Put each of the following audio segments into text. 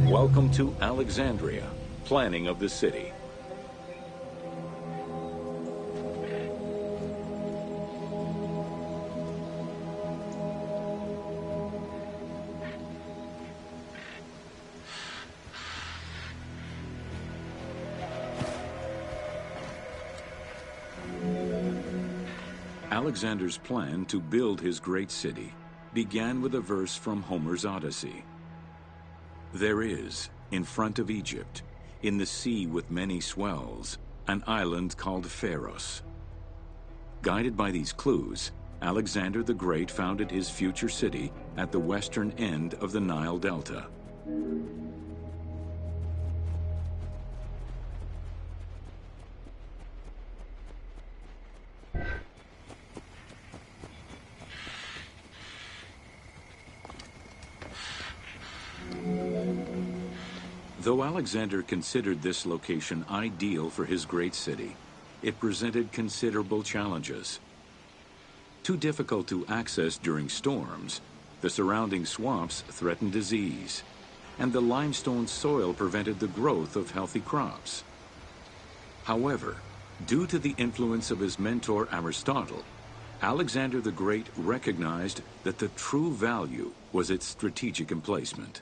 Welcome to Alexandria, planning of the city. Alexander's plan to build his great city began with a verse from Homer's Odyssey. There is, in front of Egypt, in the sea with many swells, an island called Pharos. Guided by these clues, Alexander the Great founded his future city at the western end of the Nile Delta. Though Alexander considered this location ideal for his great city, it presented considerable challenges. Too difficult to access during storms, the surrounding swamps threatened disease, and the limestone soil prevented the growth of healthy crops. However, due to the influence of his mentor Aristotle, Alexander the Great recognized that the true value was its strategic emplacement.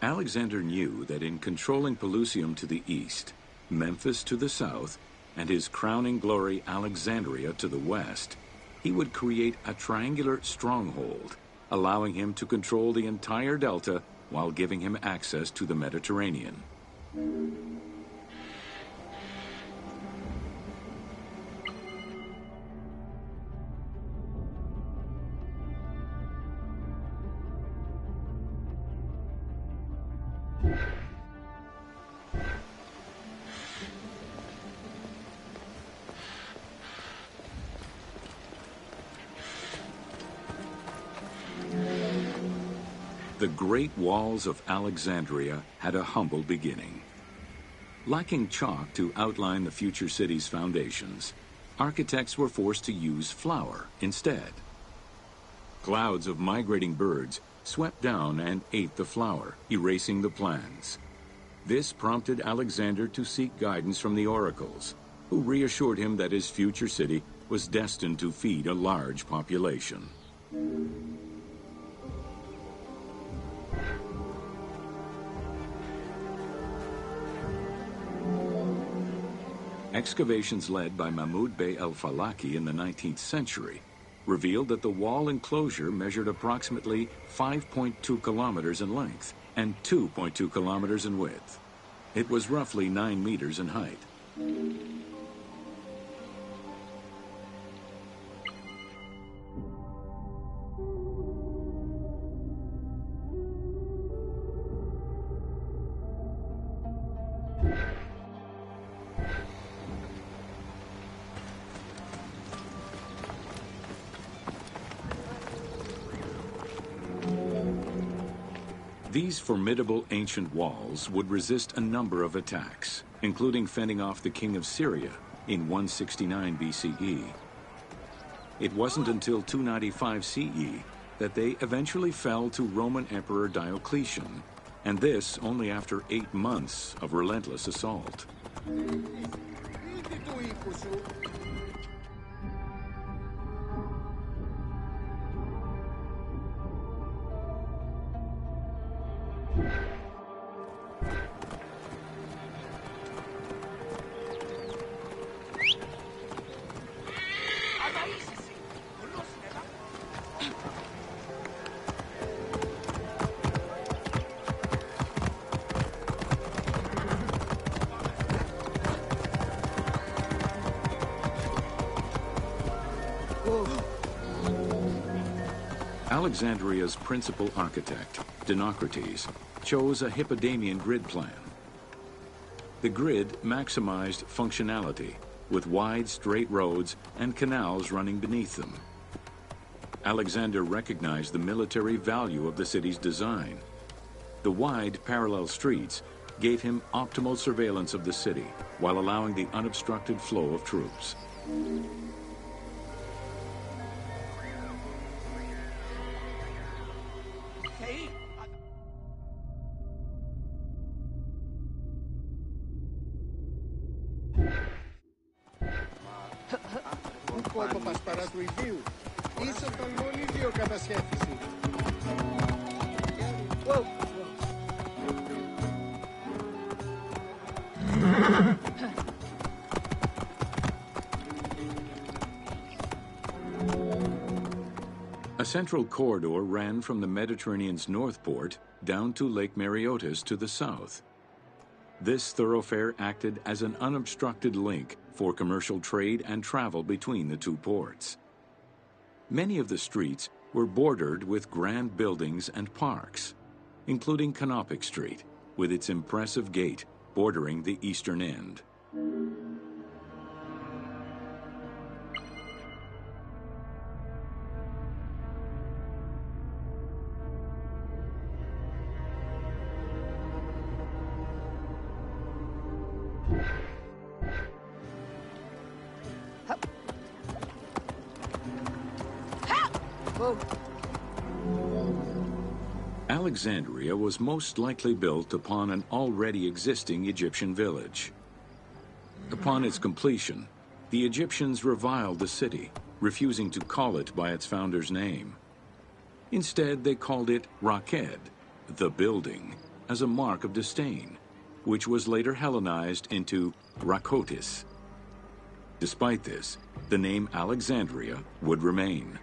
Alexander knew that in controlling Pelusium to the east, Memphis to the south, and his crowning glory Alexandria to the west, he would create a triangular stronghold, allowing him to control the entire delta while giving him access to the Mediterranean. The Great Walls of Alexandria had a humble beginning. Lacking chalk to outline the future city's foundations, architects were forced to use flour instead. Clouds of migrating birds swept down and ate the flour, erasing the plans. This prompted Alexander to seek guidance from the oracles, who reassured him that his future city was destined to feed a large population. Excavations led by Mahmud Bey el-Falaki in the 19th century revealed that the wall enclosure measured approximately 5.2 kilometers in length and 2.2 kilometers in width. It was roughly 9 meters in height. These formidable ancient walls would resist a number of attacks, including fending off the king of Syria in 169 BCE. It wasn't until 295 CE that they eventually fell to Roman Emperor Diocletian, and this only after 8 months of relentless assault. Alexandria's principal architect, Dinocrates, chose a Hippodamian grid plan. The grid maximized functionality, with wide, straight roads and canals running beneath them. Alexander recognized the military value of the city's design. The wide, parallel streets gave him optimal surveillance of the city, while allowing the unobstructed flow of troops. A central corridor ran from the Mediterranean's north port down to Lake Mareotis to the south. This thoroughfare acted as an unobstructed link for commercial trade and travel between the two ports. Many of the streets were bordered with grand buildings and parks, including Canopic Street, with its impressive gate bordering the eastern end. Alexandria was most likely built upon an already existing Egyptian village. Upon its completion, the Egyptians reviled the city, refusing to call it by its founder's name. Instead, they called it Raked, the building, as a mark of disdain, which was later Hellenized into Rakotis. Despite this, the name Alexandria would remain.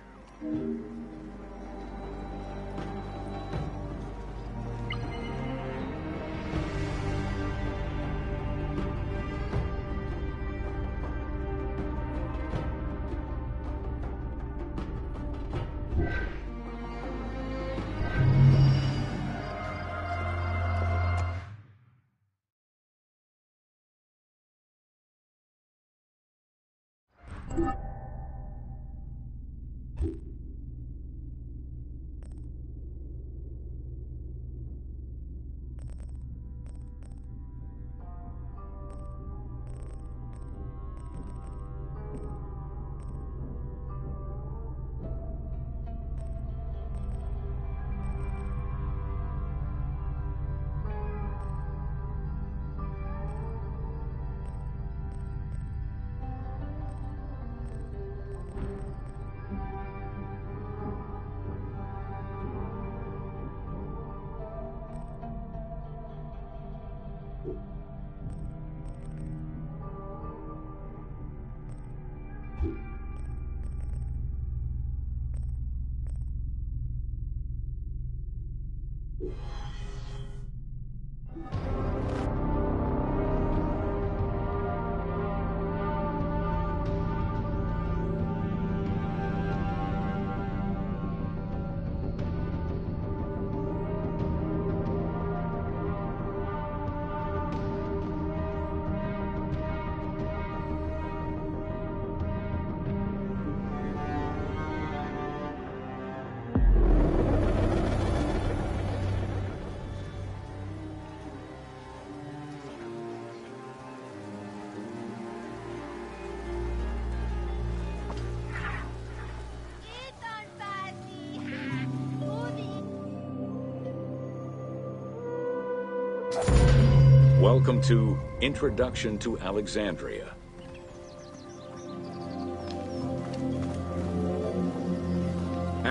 Welcome to Introduction to Alexandria.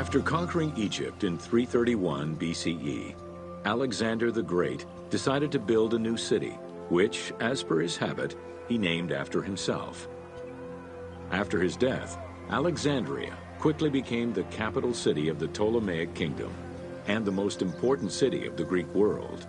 After conquering Egypt in 331 BCE, Alexander the Great decided to build a new city, which, as per his habit, he named after himself. After his death, Alexandria quickly became the capital city of the Ptolemaic kingdom and the most important city of the Greek world.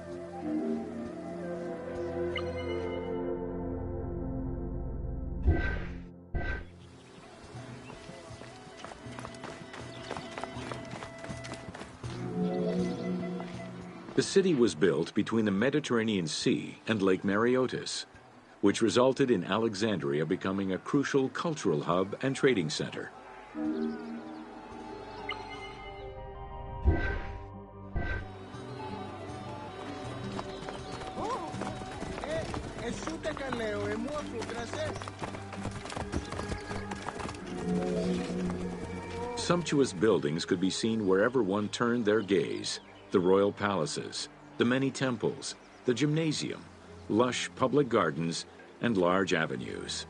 The city was built between the Mediterranean Sea and Lake Mareotis, which resulted in Alexandria becoming a crucial cultural hub and trading center. Sumptuous buildings could be seen wherever one turned their gaze. The royal palaces, the many temples, the gymnasium, lush public gardens, and large avenues.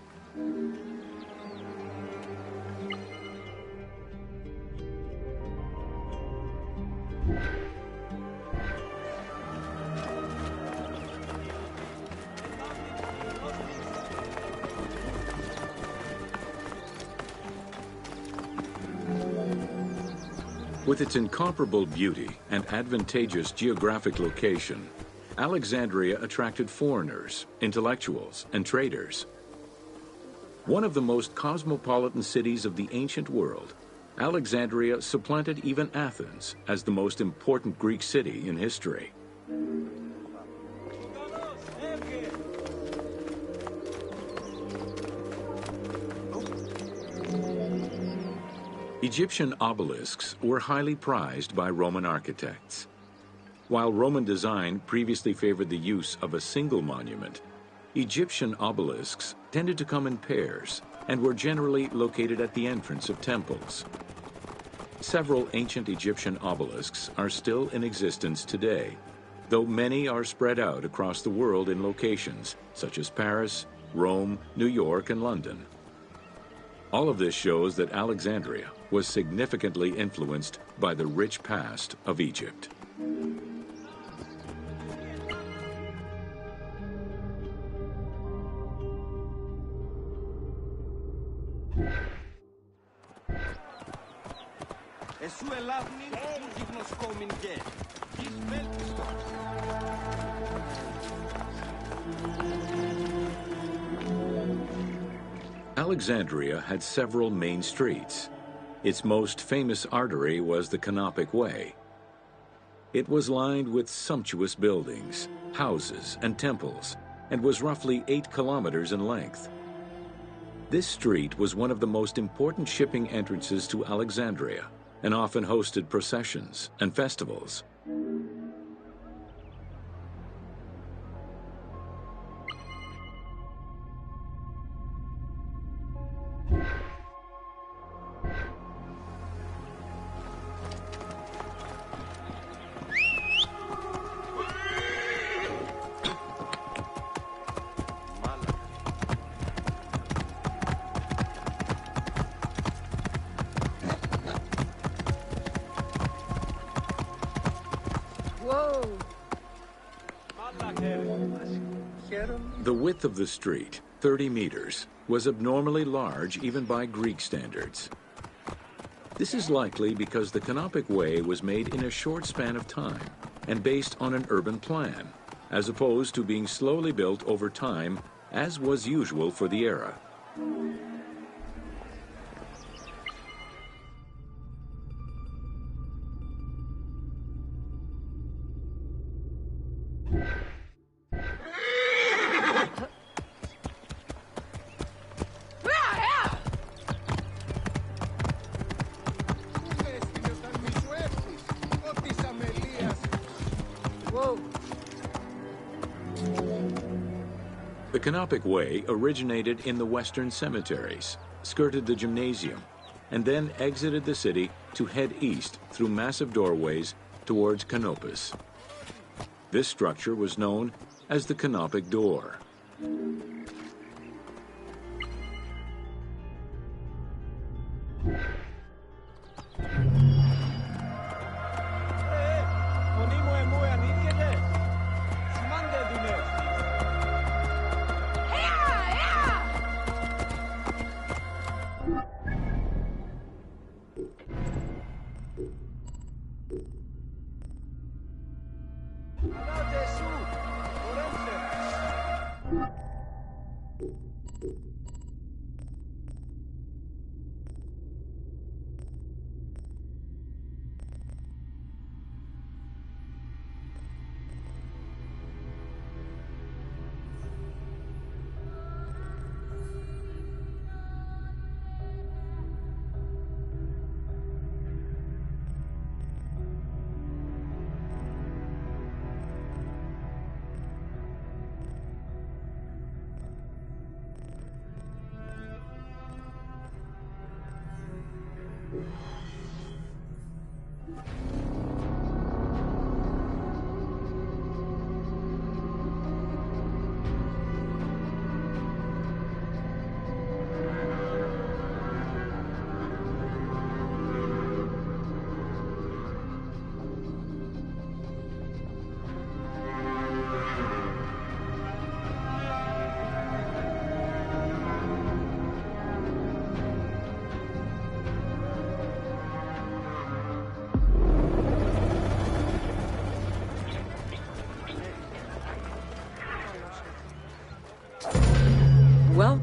With its incomparable beauty and advantageous geographic location, Alexandria attracted foreigners, intellectuals, and traders. One of the most cosmopolitan cities of the ancient world, Alexandria supplanted even Athens as the most important Greek city in history. Egyptian obelisks were highly prized by Roman architects. While Roman design previously favored the use of a single monument, Egyptian obelisks tended to come in pairs and were generally located at the entrance of temples. Several ancient Egyptian obelisks are still in existence today, though many are spread out across the world in locations such as Paris, Rome, New York, and London. All of this shows that Alexandria was significantly influenced by the rich past of Egypt. Alexandria had several main streets. Its most famous artery was the Canopic Way. It was lined with sumptuous buildings, houses, and temples, and was roughly 8 kilometers in length. This street was one of the most important shipping entrances to Alexandria and often hosted processions and festivals. The width of the street, 30 meters, was abnormally large even by Greek standards. This is likely because the Canopic Way was made in a short span of time and based on an urban plan, as opposed to being slowly built over time, as was usual for the era. The Canopic Way originated in the western cemeteries, skirted the gymnasium, and then exited the city to head east through massive doorways towards Canopus. This structure was known as the Canopic Door.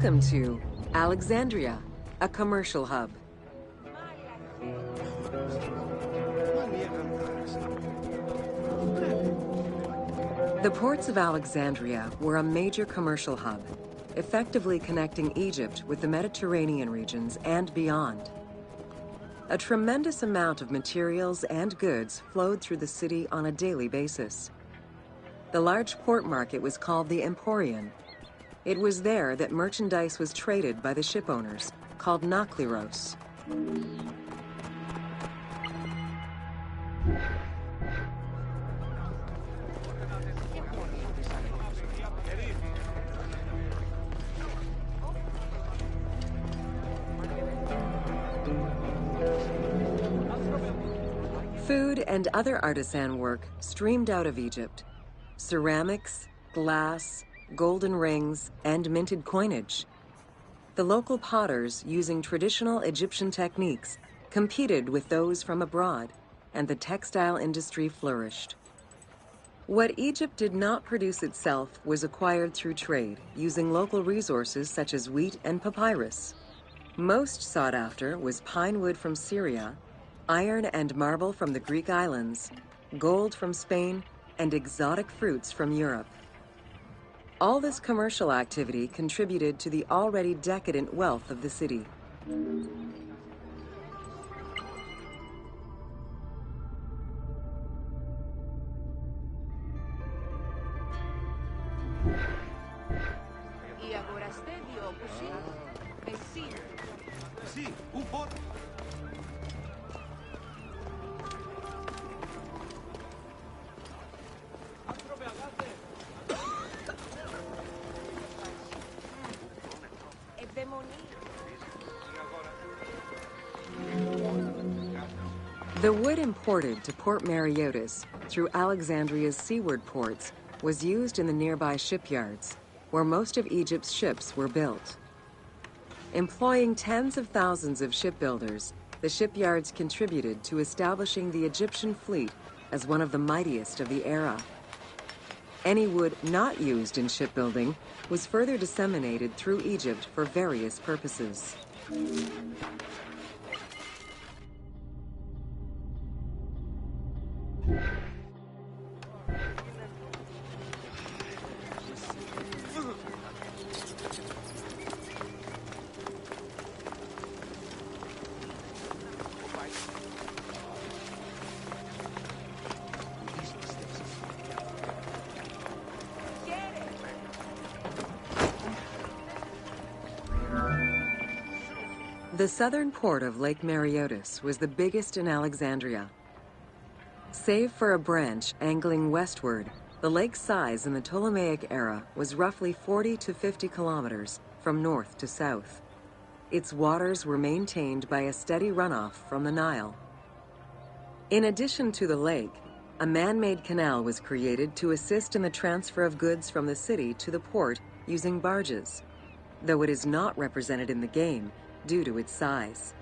Welcome to Alexandria, a commercial hub. The ports of Alexandria were a major commercial hub, effectively connecting Egypt with the Mediterranean regions and beyond. A tremendous amount of materials and goods flowed through the city on a daily basis. The large port market was called the Emporion. It was there that merchandise was traded by the ship owners, called nakliros. Food and other artisan work streamed out of Egypt. Ceramics, glass, golden rings, and minted coinage. The local potters, using traditional Egyptian techniques, competed with those from abroad, and the textile industry flourished. What Egypt did not produce itself was acquired through trade, using local resources such as wheat and papyrus. Most sought after was pine wood from Syria, iron and marble from the Greek islands, gold from Spain, and exotic fruits from Europe. All this commercial activity contributed to the already decadent wealth of the city. The wood imported to Port Mareotis through Alexandria's seaward ports was used in the nearby shipyards, where most of Egypt's ships were built. Employing tens of thousands of shipbuilders, the shipyards contributed to establishing the Egyptian fleet as one of the mightiest of the era. Any wood not used in shipbuilding was further disseminated through Egypt for various purposes. The southern port of Lake Mareotis was the biggest in Alexandria. Save for a branch angling westward, the lake's size in the Ptolemaic era was roughly 40 to 50 kilometers from north to south. Its waters were maintained by a steady runoff from the Nile. In addition to the lake, a man-made canal was created to assist in the transfer of goods from the city to the port using barges, though it is not represented in the game due to its size.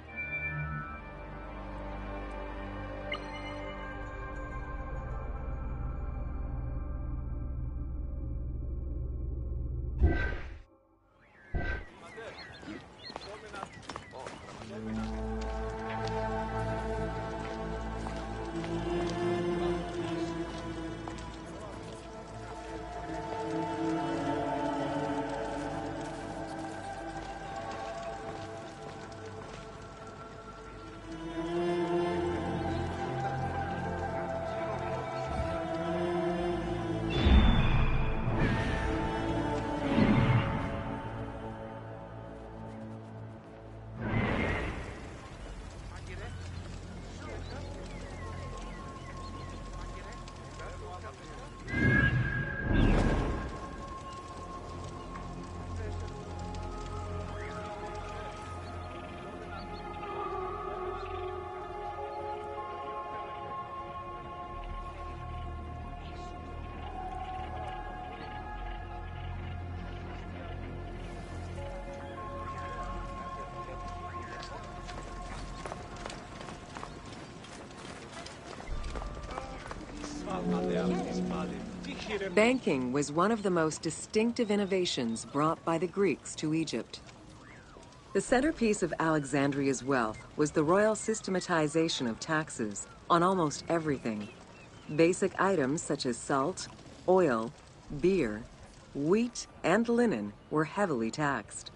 Spade. Banking was one of the most distinctive innovations brought by the Greeks to Egypt. The centerpiece of Alexandria's wealth was the royal systematization of taxes on almost everything. Basic items such as salt, oil, beer, wheat, and linen were heavily taxed.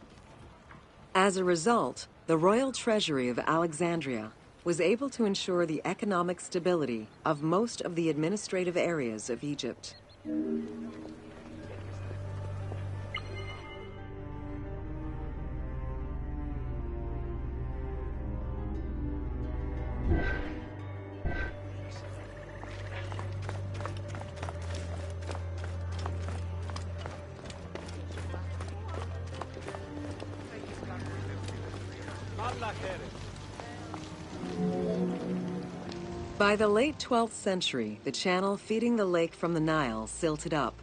As a result, the royal treasury of Alexandria was able to ensure the economic stability of most of the administrative areas of Egypt. By the late 12th century, the channel feeding the lake from the Nile silted up.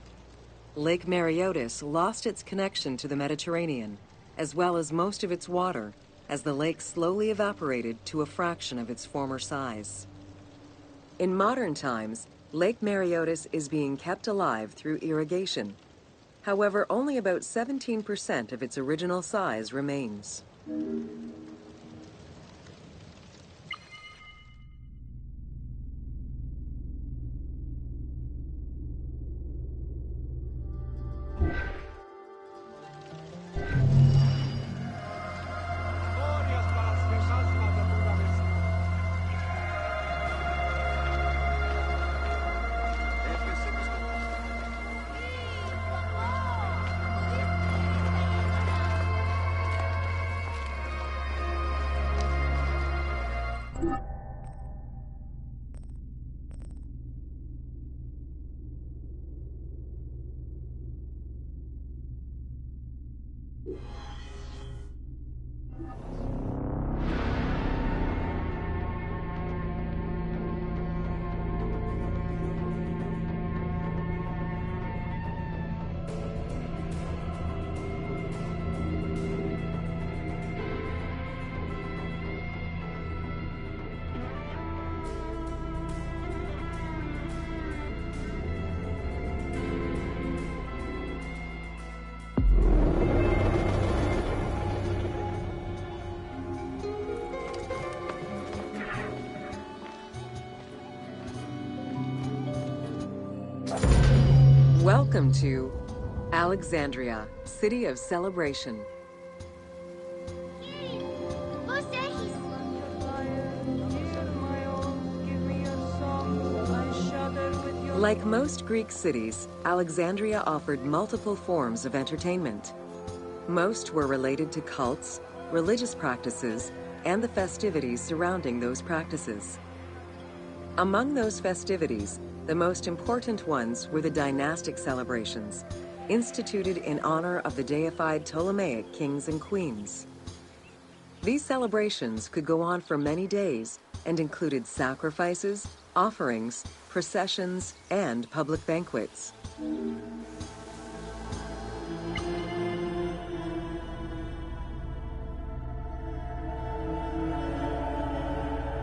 Lake Mareotis lost its connection to the Mediterranean, as well as most of its water, as the lake slowly evaporated to a fraction of its former size. In modern times, Lake Mareotis is being kept alive through irrigation. However, only about 17% of its original size remains. Welcome to Alexandria, City of Celebration. Like most Greek cities, Alexandria offered multiple forms of entertainment. Most were related to cults, religious practices, and the festivities surrounding those practices. Among those festivities, the most important ones were the dynastic celebrations, instituted in honor of the deified Ptolemaic kings and queens. These celebrations could go on for many days and included sacrifices, offerings, processions, and public banquets.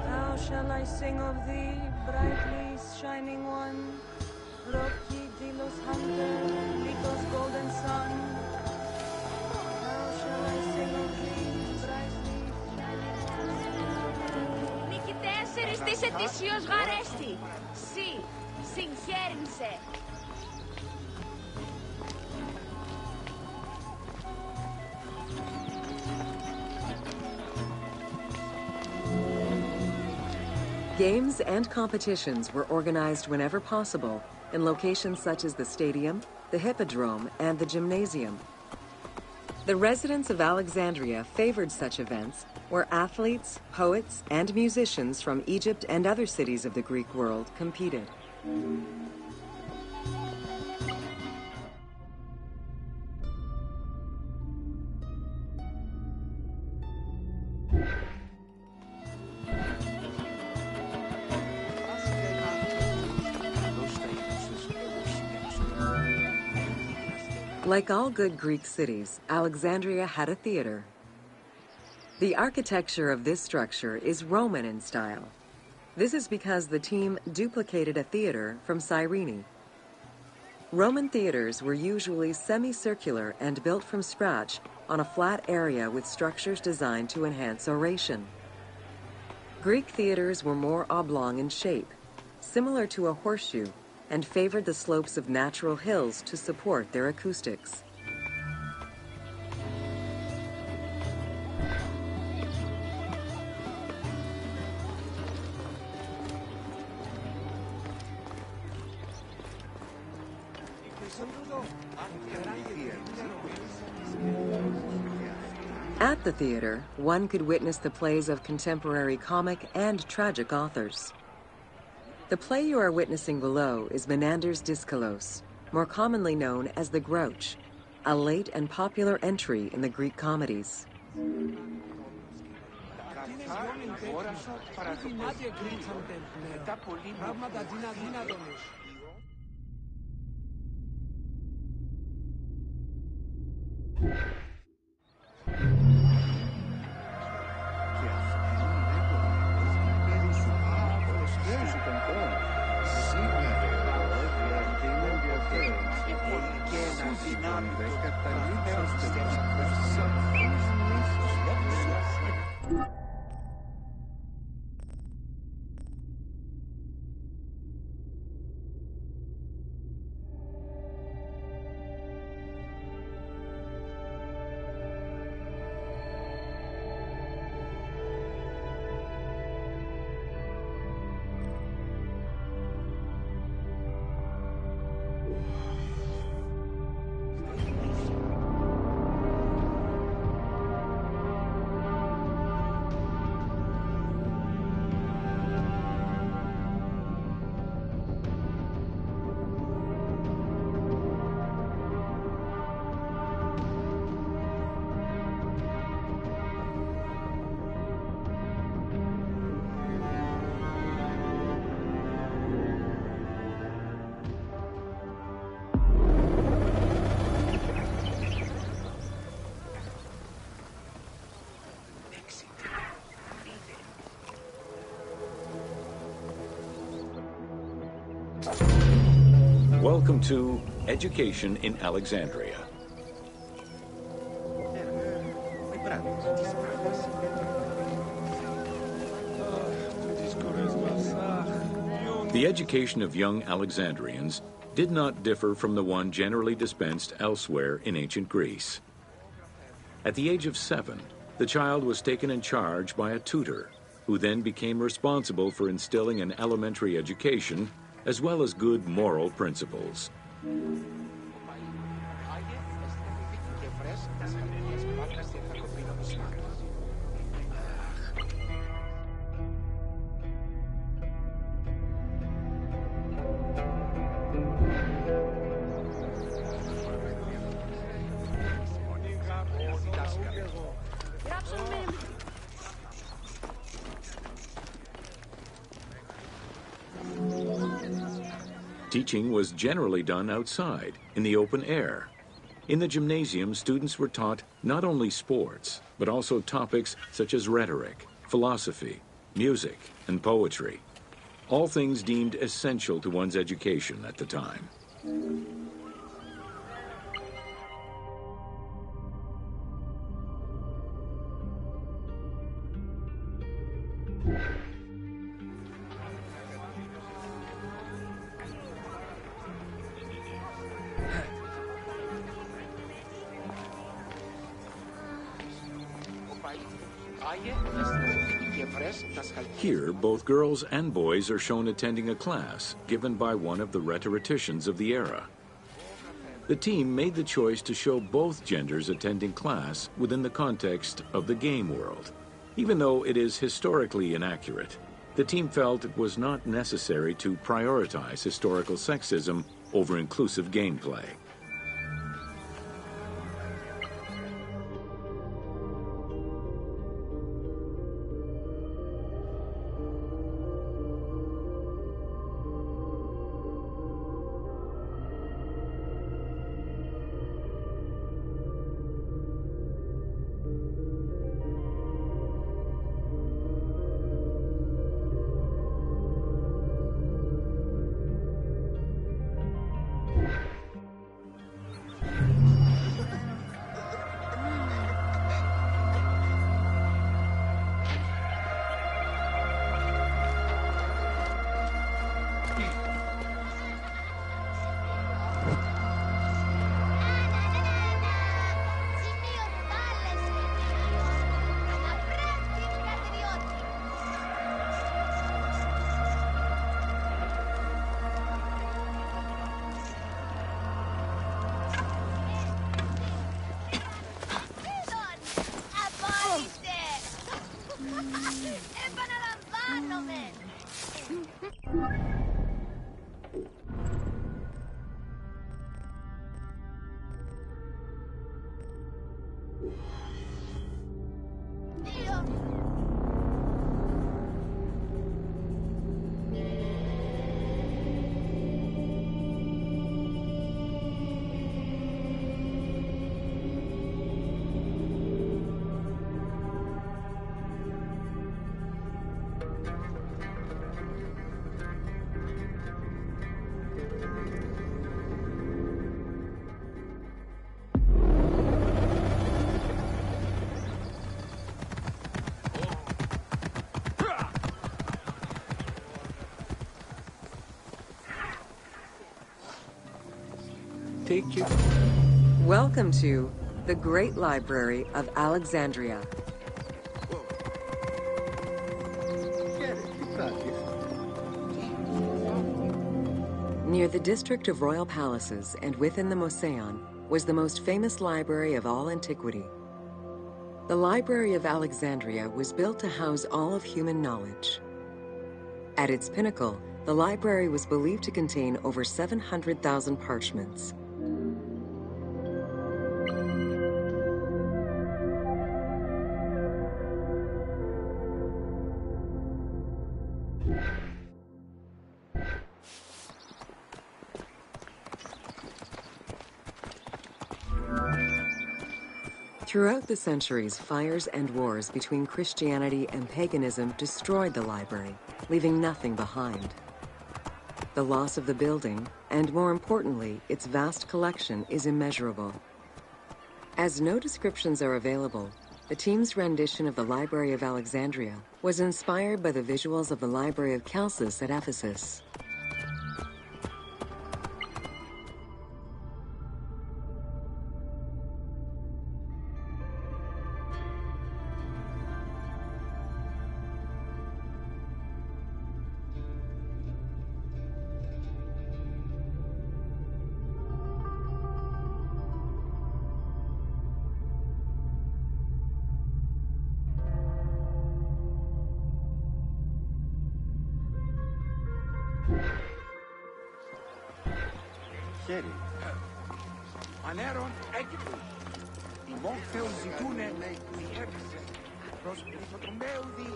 How shall I sing of thee, brightly shining one? Rocky Dilos hunter, Litos golden sun. How shall I sing of thee, brightly shining one? Νίκη 4 της ετησίως γαρέστη. Συ, συγχαίρινσε. Games and competitions were organized whenever possible in locations such as the stadium, the hippodrome, and the gymnasium. The residents of Alexandria favored such events where athletes, poets, and musicians from Egypt and other cities of the Greek world competed. Like all good Greek cities, Alexandria had a theater. The architecture of this structure is Roman in style. This is because the team duplicated a theater from Cyrene. Roman theaters were usually semicircular and built from scratch on a flat area with structures designed to enhance oration. Greek theaters were more oblong in shape, similar to a horseshoe, and favored the slopes of natural hills to support their acoustics. At the theater, one could witness the plays of contemporary comic and tragic authors. The play you are witnessing below is Menander's Dyskalos, more commonly known as the Grouch, a late and popular entry in the Greek comedies. Welcome to Education in Alexandria. The education of young Alexandrians did not differ from the one generally dispensed elsewhere in ancient Greece. At the age of 7, the child was taken in charge by a tutor, who then became responsible for instilling an elementary education as well as good moral principles. Teaching was generally done outside, in the open air. In the gymnasium, students were taught not only sports, but also topics such as rhetoric, philosophy, music, and poetry. All things deemed essential to one's education at the time. Here, both girls and boys are shown attending a class given by one of the rhetoricians of the era. The team made the choice to show both genders attending class within the context of the game world. Even though it is historically inaccurate, the team felt it was not necessary to prioritize historical sexism over inclusive gameplay. Take your... Welcome to the Great Library of Alexandria. Near the district of royal palaces and within the Moseon was the most famous library of all antiquity. The Library of Alexandria was built to house all of human knowledge. At its pinnacle, the library was believed to contain over 700,000 parchments. Throughout the centuries, fires and wars between Christianity and paganism destroyed the library, leaving nothing behind. The loss of the building, and more importantly, its vast collection, is immeasurable. As no descriptions are available, the team's rendition of the Library of Alexandria was inspired by the visuals of the Library of Chalcis at Ephesus. Ανέρον Αίγυπτου. Οι μόχθεος ζητούνε διέρχεσαι προς περιφωτομέουδη.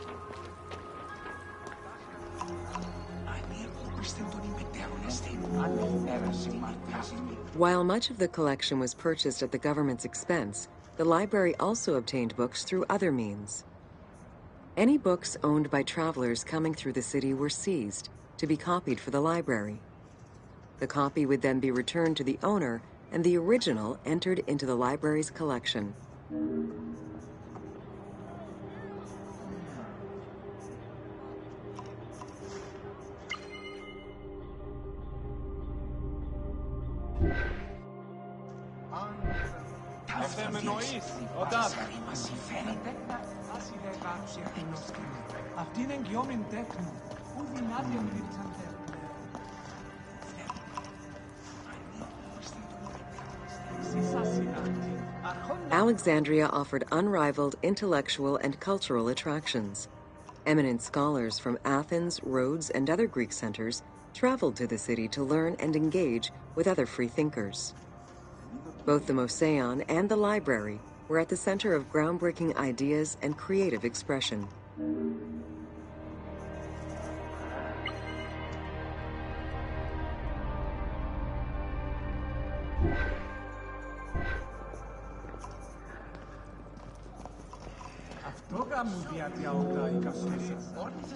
While much of the collection was purchased at the government's expense, the library also obtained books through other means. Any books owned by travelers coming through the city were seized to be copied for the library. The copy would then be returned to the owner, and the original entered into the library's collection. Alexandria offered unrivaled intellectual and cultural attractions. Eminent scholars from Athens, Rhodes, and other Greek centers traveled to the city to learn and engage with other free thinkers. Both the Moseon and the library were at the center of groundbreaking ideas and creative expression.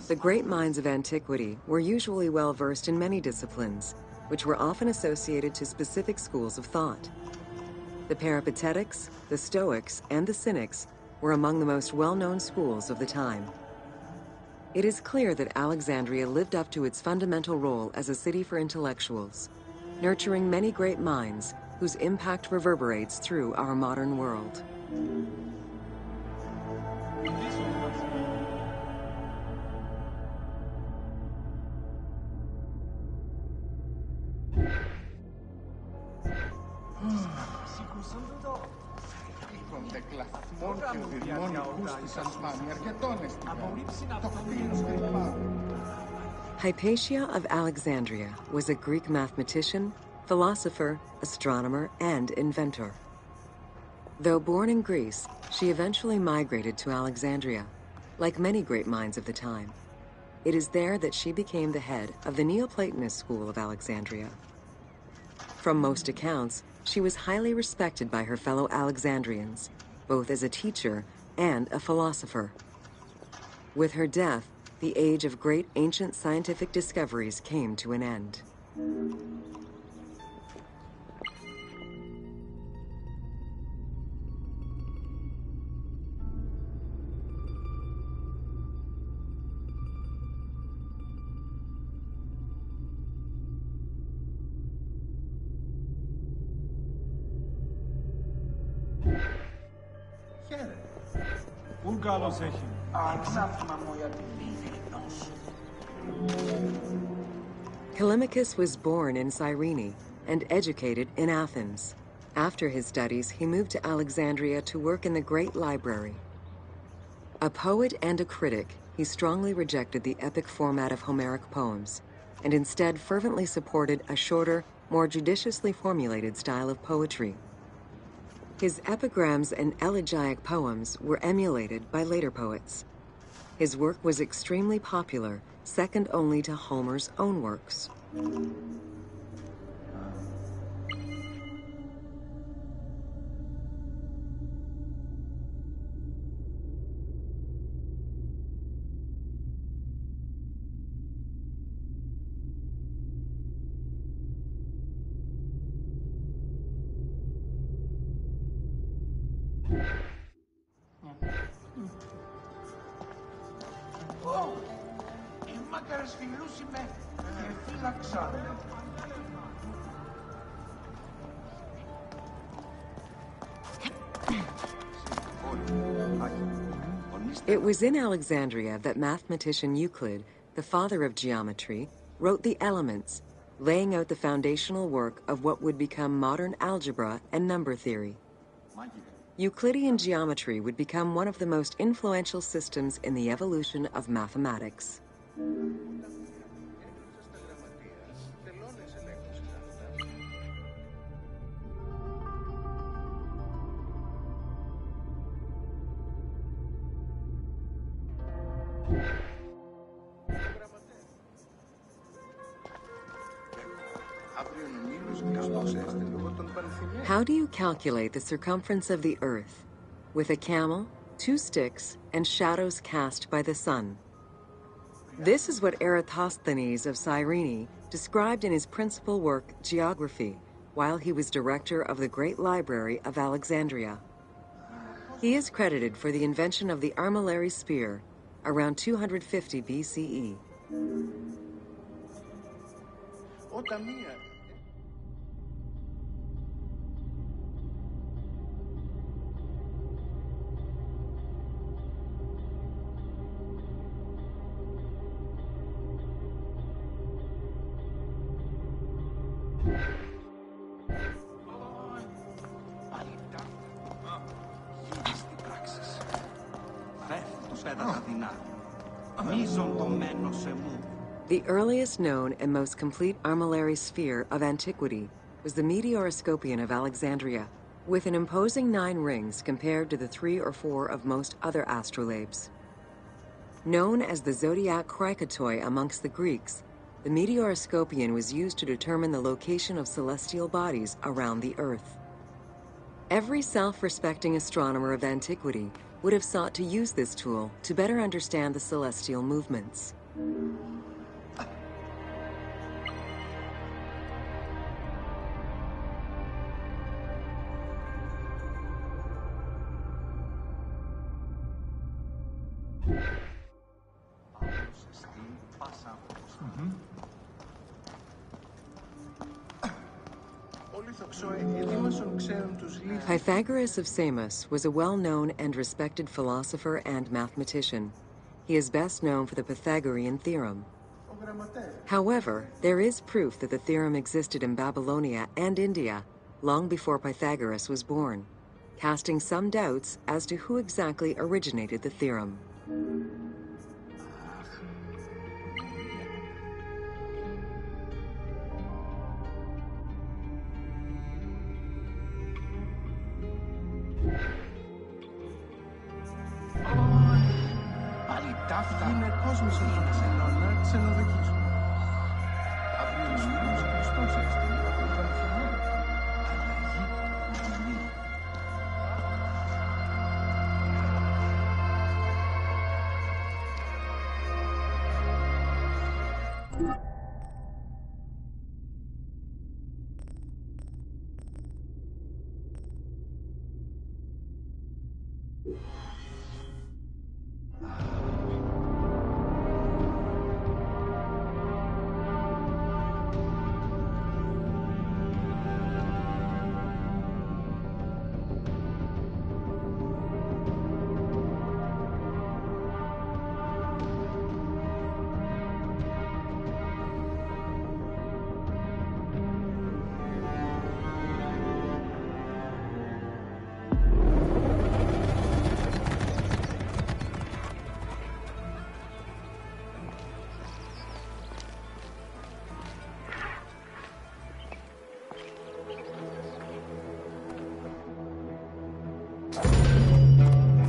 The great minds of antiquity were usually well versed in many disciplines, which were often associated to specific schools of thought. The Peripatetics, the Stoics, and the Cynics were among the most well-known schools of the time. It is clear that Alexandria lived up to its fundamental role as a city for intellectuals, nurturing many great minds whose impact reverberates through our modern world. Hypatia of Alexandria was a Greek mathematician, philosopher, astronomer, and inventor. Though born in Greece, she eventually migrated to Alexandria, like many great minds of the time. It is there that she became the head of the Neoplatonist school of Alexandria. From most accounts, she was highly respected by her fellow Alexandrians, both as a teacher and a philosopher. With her death, the age of great ancient scientific discoveries came to an end. Πουρκάλος έχει. Callimachus was born in Cyrene and educated in Athens. After his studies, he moved to Alexandria to work in the Great Library. A poet and a critic, he strongly rejected the epic format of Homeric poems and instead fervently supported a shorter, more judiciously formulated style of poetry. His epigrams and elegiac poems were emulated by later poets. His work was extremely popular, second only to Homer's own works. It was in Alexandria that mathematician Euclid, the father of geometry, wrote the Elements, laying out the foundational work of what would become modern algebra and number theory. Euclidean geometry would become one of the most influential systems in the evolution of mathematics. How do you calculate the circumference of the Earth? With a camel, 2 sticks, and shadows cast by the sun. This is what Eratosthenes of Cyrene described in his principal work, Geography, while he was director of the Great Library of Alexandria. He is credited for the invention of the armillary sphere around 250 BCE. The earliest known and most complete armillary sphere of antiquity was the Meteoroscopion of Alexandria, with an imposing 9 rings compared to the 3 or 4 of most other astrolabes. Known as the zodiac krikatoi amongst the Greeks, the Meteoroscopion was used to determine the location of celestial bodies around the Earth. Every self-respecting astronomer of antiquity would have sought to use this tool to better understand the celestial movements. Pythagoras of Samos was a well-known and respected philosopher and mathematician. He is best known for the Pythagorean theorem. However, there is proof that the theorem existed in Babylonia and India long before Pythagoras was born, casting some doubts as to who exactly originated the theorem.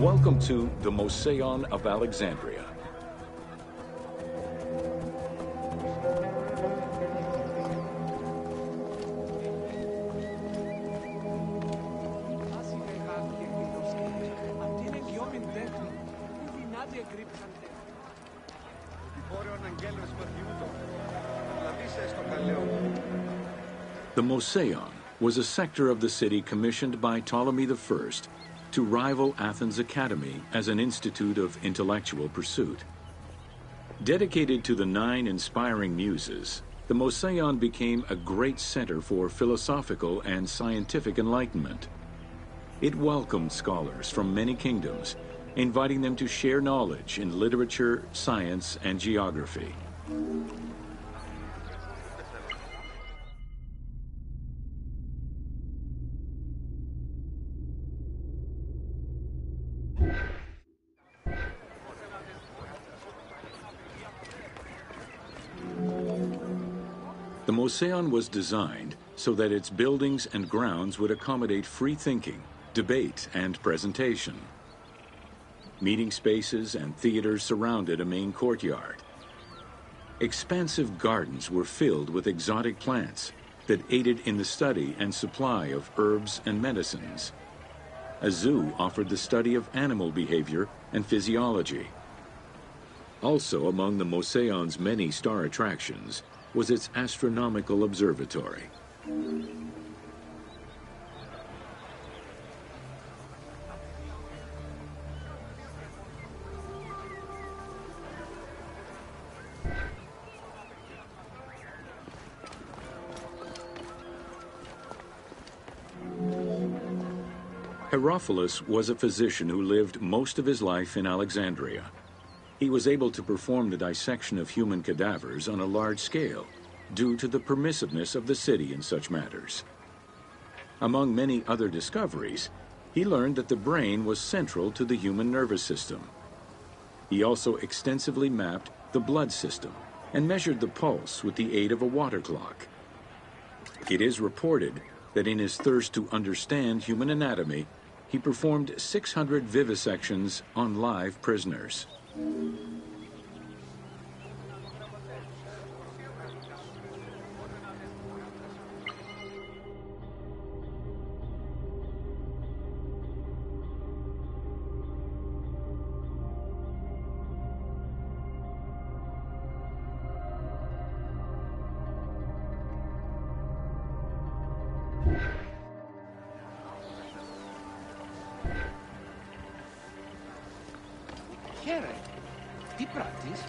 Welcome to the Mosaion of Alexandria. The Mosaion was a sector of the city commissioned by Ptolemy I to rival Athens' Academy as an institute of intellectual pursuit. Dedicated to the 9 inspiring muses, the Mosaion became a great center for philosophical and scientific enlightenment. It welcomed scholars from many kingdoms, inviting them to share knowledge in literature, science, and geography. The Mosaion was designed so that its buildings and grounds would accommodate free thinking, debate, and presentation. Meeting spaces and theaters surrounded a main courtyard. Expansive gardens were filled with exotic plants that aided in the study and supply of herbs and medicines. A zoo offered the study of animal behavior and physiology. Also among the Mosaion's many star attractions was its astronomical observatory. Herophilus was a physician who lived most of his life in Alexandria. He was able to perform the dissection of human cadavers on a large scale due to the permissiveness of the city in such matters. Among many other discoveries, he learned that the brain was central to the human nervous system. He also extensively mapped the blood system and measured the pulse with the aid of a water clock. It is reported that in his thirst to understand human anatomy, he performed 600 vivisections on live prisoners. Χαίρε, τι πράττεις?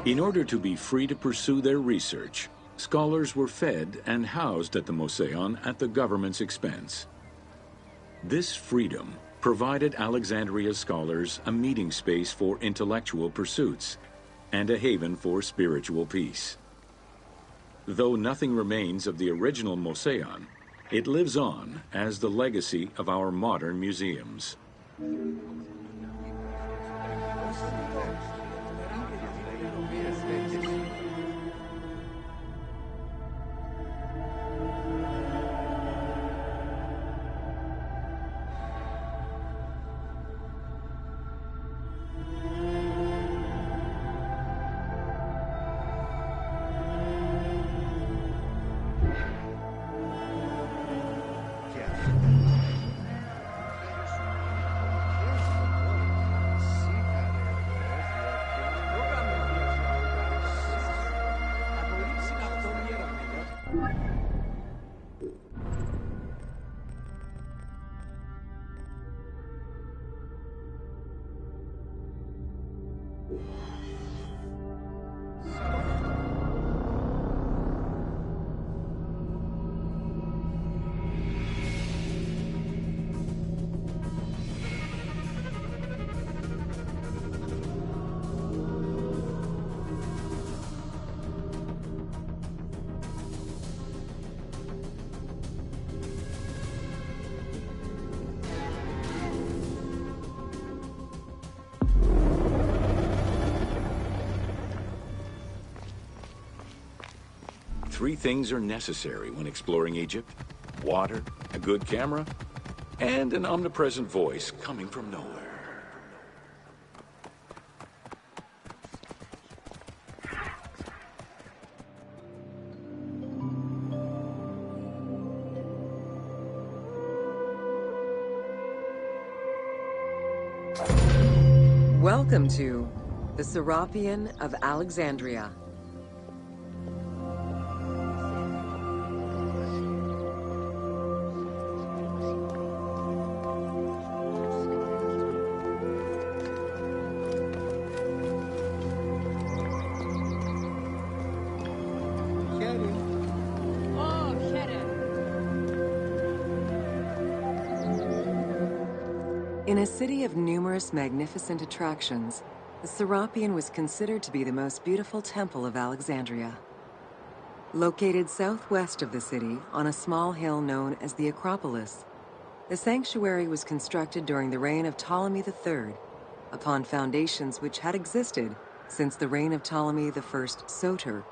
In order to be free to pursue their research, scholars were fed and housed at the Mosaion at the government's expense. This freedom provided Alexandria's scholars a meeting space for intellectual pursuits and a haven for spiritual peace. Though nothing remains of the original Mosaion, it lives on as the legacy of our modern museums. Three things are necessary when exploring Egypt: water, a good camera, and an omnipresent voice coming from nowhere. Welcome to the Serapeum of Alexandria. In a city of numerous magnificent attractions, the Serapeum was considered to be the most beautiful temple of Alexandria. Located southwest of the city on a small hill known as the Acropolis, the sanctuary was constructed during the reign of Ptolemy III, upon foundations which had existed since the reign of Ptolemy I Soter.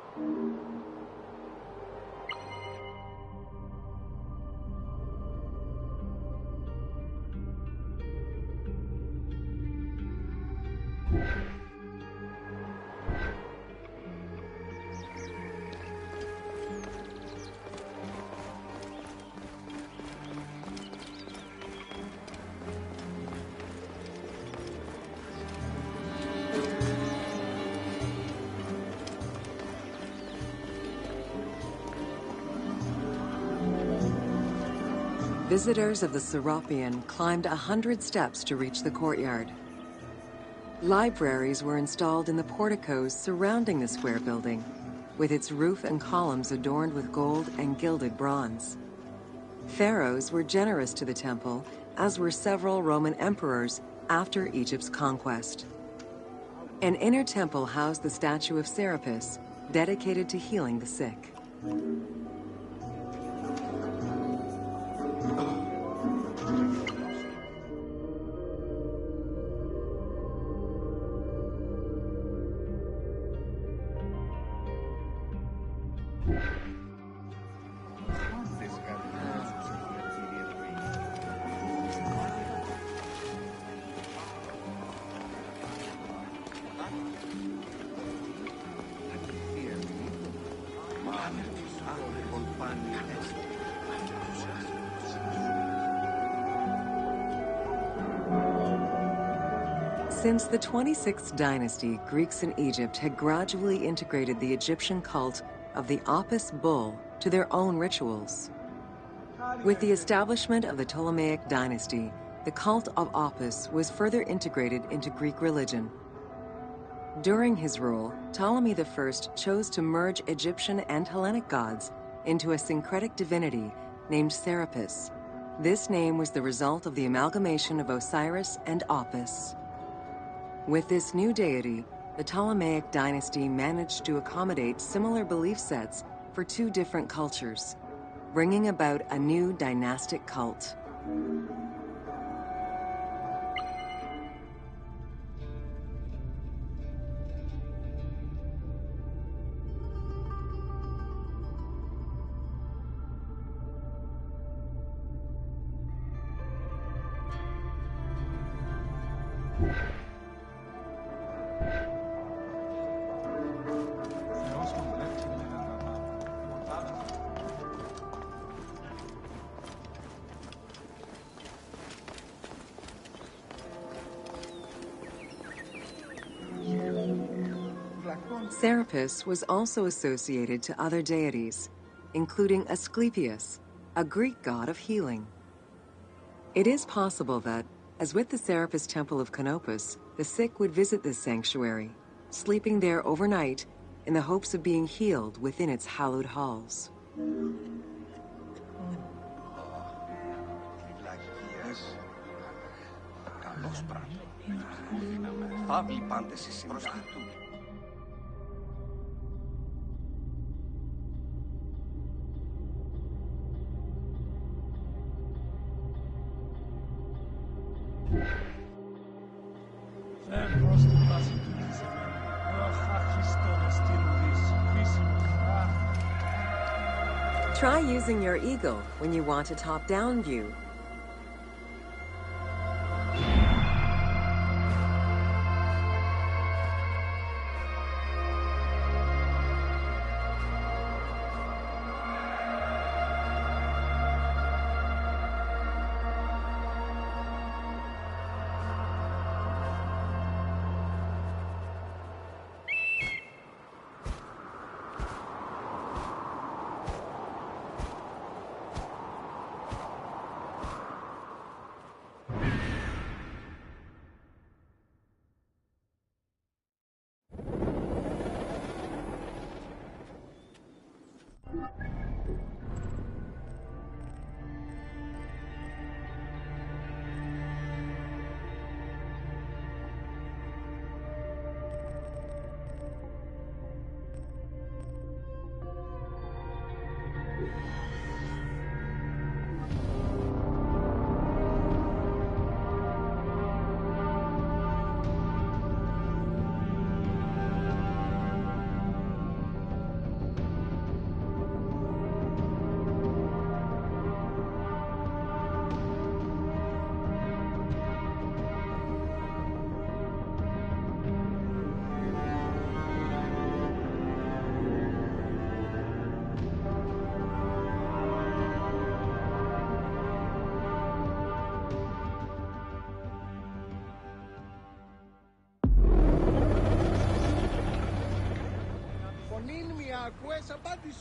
Visitors of the Serapeum climbed 100 steps to reach the courtyard. Libraries were installed in the porticos surrounding the square building, with its roof and columns adorned with gold and gilded bronze. Pharaohs were generous to the temple, as were several Roman emperors after Egypt's conquest. An inner temple housed the statue of Serapis, dedicated to healing the sick. Since the 26th dynasty, Greeks in Egypt had gradually integrated the Egyptian cult of the Apis bull to their own rituals. With the establishment of the Ptolemaic dynasty, the cult of Apis was further integrated into Greek religion. During his rule, Ptolemy I chose to merge Egyptian and Hellenic gods into a syncretic divinity named Serapis. This name was the result of the amalgamation of Osiris and Apis. With this new deity, the Ptolemaic dynasty managed to accommodate similar belief sets for two different cultures, bringing about a new dynastic cult. Serapis was also associated to other deities, including Asclepius, a Greek god of healing. It is possible that, as with the Serapis Temple of Canopus, the sick would visit this sanctuary, sleeping there overnight in the hopes of being healed within its hallowed halls. Try using your eagle when you want a top-down view.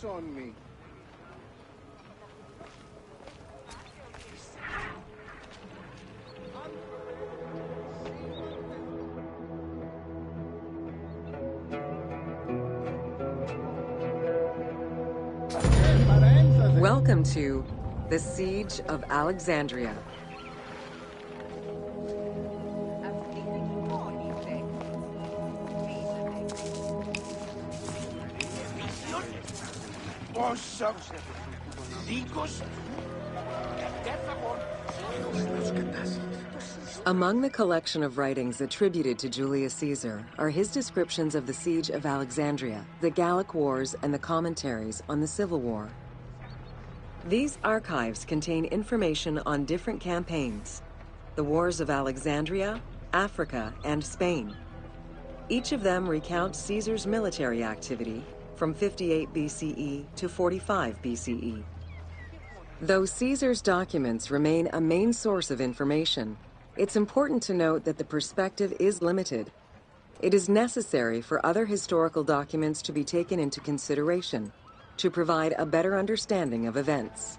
On me. Welcome to the Siege of Alexandria. Among the collection of writings attributed to Julius Caesar are his descriptions of the Siege of Alexandria, the Gallic Wars, and the commentaries on the Civil War. These archives contain information on different campaigns, the Wars of Alexandria, Africa, and Spain. Each of them recounts Caesar's military activity from 58 BCE to 45 BCE. Though Caesar's documents remain a main source of information, it's important to note that the perspective is limited. It is necessary for other historical documents to be taken into consideration to provide a better understanding of events.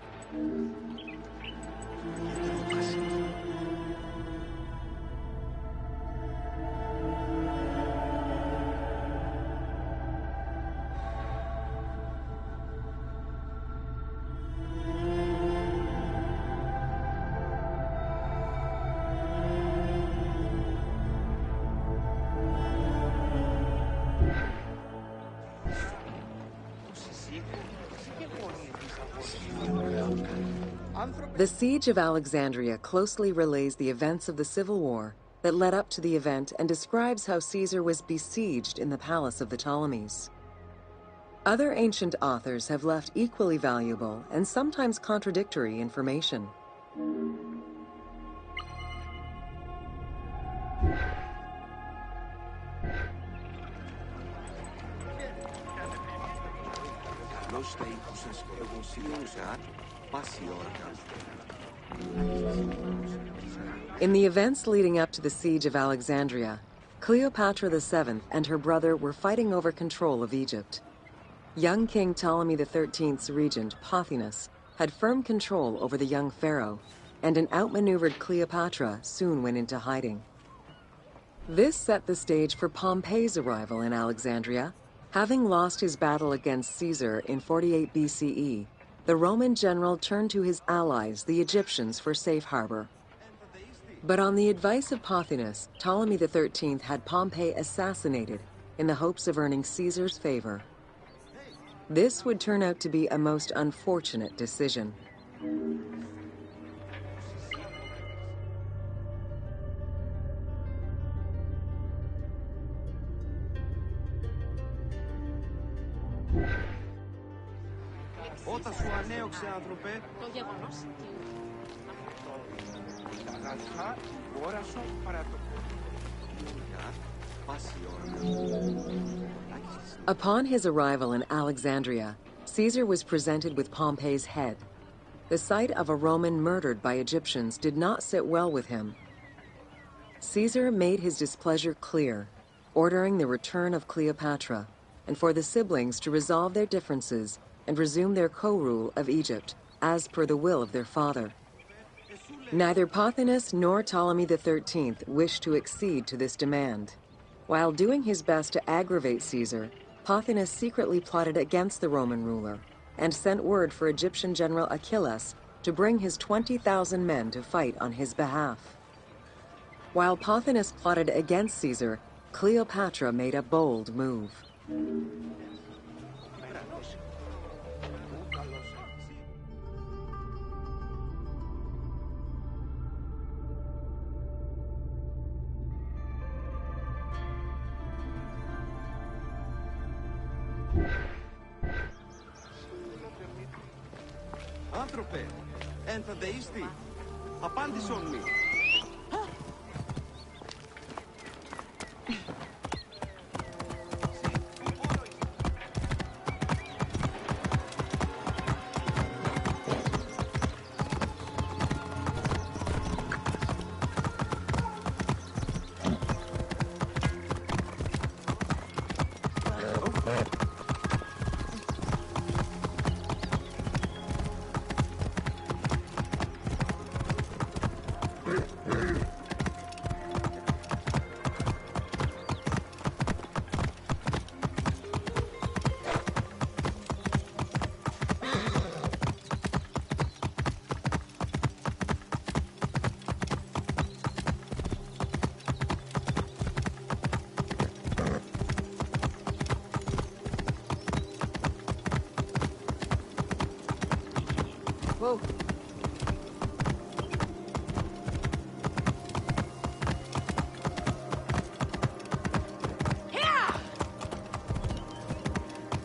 The Siege of Alexandria closely relays the events of the Civil War that led up to the event and describes how Caesar was besieged in the palace of the Ptolemies. Other ancient authors have left equally valuable and sometimes contradictory information. In the events leading up to the Siege of Alexandria, Cleopatra VII and her brother were fighting over control of Egypt. Young King Ptolemy XIII's regent, Pothinus, had firm control over the young pharaoh, and an outmaneuvered Cleopatra soon went into hiding. This set the stage for Pompey's arrival in Alexandria. Having lost his battle against Caesar in 48 BCE, the Roman general turned to his allies, the Egyptians, for safe harbor. But on the advice of Pothinus, Ptolemy XIII had Pompey assassinated in the hopes of earning Caesar's favor. This would turn out to be a most unfortunate decision. Άκουσε, άνθρωπε. Το γεγονός Τα αγαθά όρασο παρά το Upon his arrival in Alexandria, Caesar was presented with Pompey's head. The sight of a Roman murdered by Egyptians did not sit well with him. Caesar made his displeasure clear, ordering the return of Cleopatra, and for the siblings to resolve their differences and resume their co-rule of Egypt, as per the will of their father. Neither Pothinus nor Ptolemy XIII wished to accede to this demand. While doing his best to aggravate Caesar, Pothinus secretly plotted against the Roman ruler and sent word for Egyptian general Achillas to bring his 20,000 men to fight on his behalf. While Pothinus plotted against Caesar, Cleopatra made a bold move. Άνθρωπε, θα δείστη. Απάντησον μη. Whoa.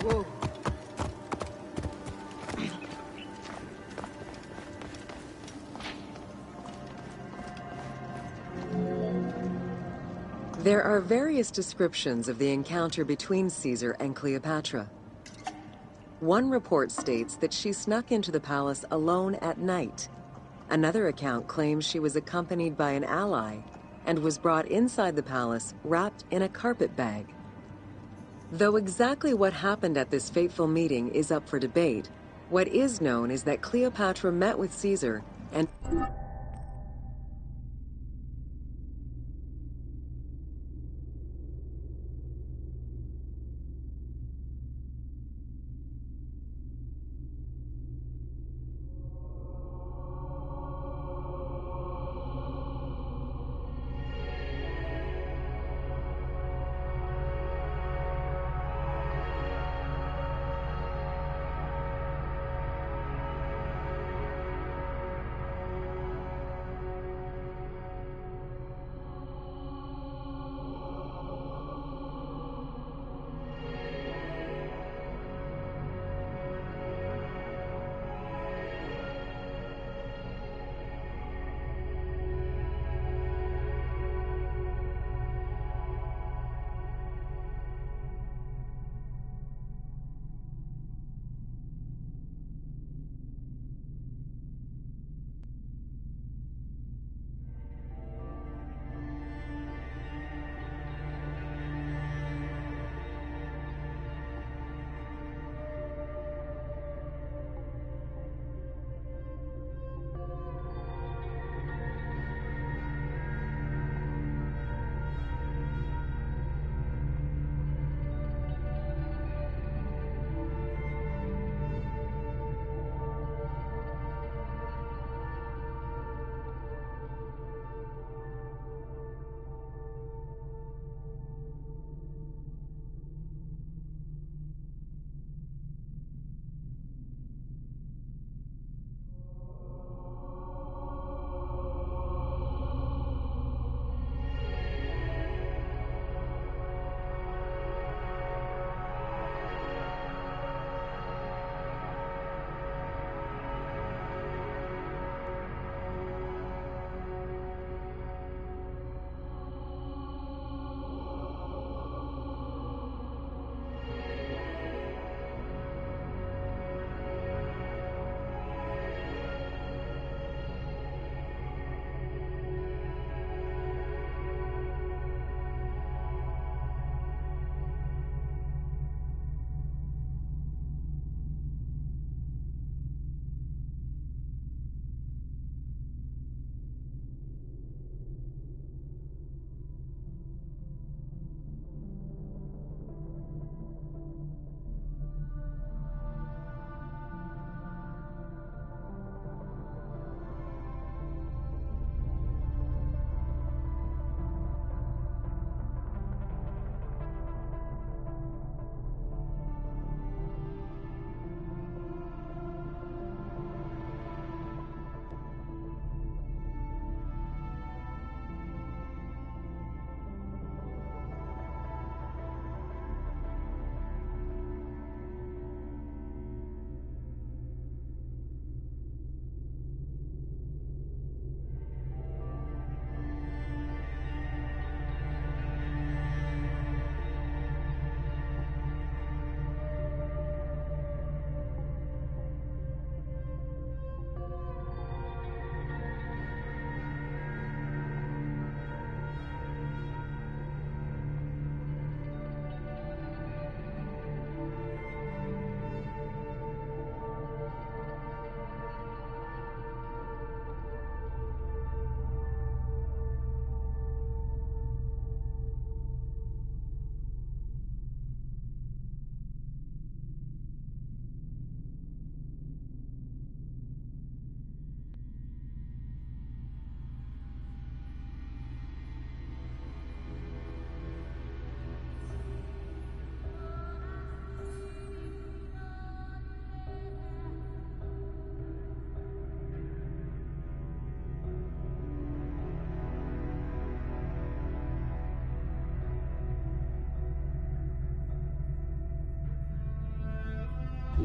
Whoa. There are various descriptions of the encounter between Caesar and Cleopatra. One report states that she snuck into the palace alone at night. Another account claims she was accompanied by an ally and was brought inside the palace wrapped in a carpet bag. Though exactly what happened at this fateful meeting is up for debate, what is known is that Cleopatra met with Caesar and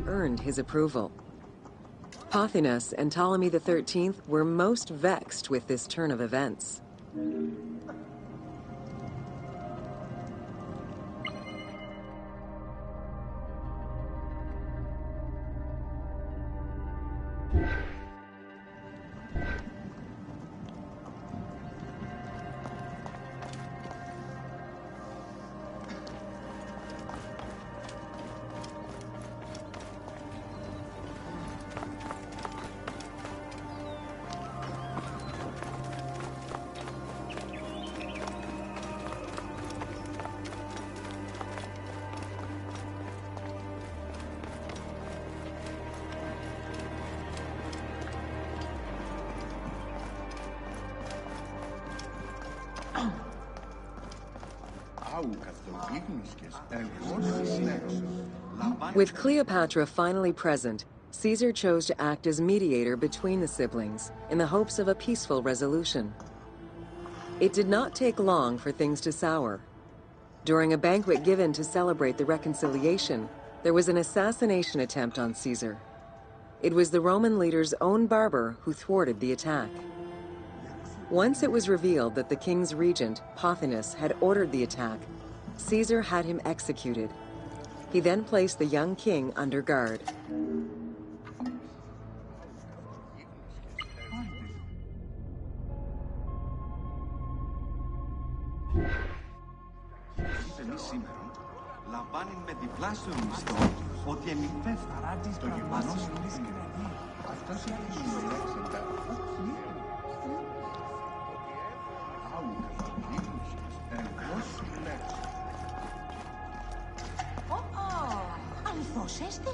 earned his approval. Pothinus and Ptolemy XIII were most vexed with this turn of events. With Cleopatra finally present, Caesar chose to act as mediator between the siblings in the hopes of a peaceful resolution. It did not take long for things to sour. During a banquet given to celebrate the reconciliation, there was an assassination attempt on Caesar. It was the Roman leader's own barber who thwarted the attack. Once it was revealed that the king's regent, Pothinus, had ordered the attack, Caesar had him executed. He then placed the young king under guard. Λαμβάνει με διπλάσιο μισθό ότι εμιπέφτει το γεγονός ότι αυτός έχει τον Αλέξανδρα. Αληθώς έστε.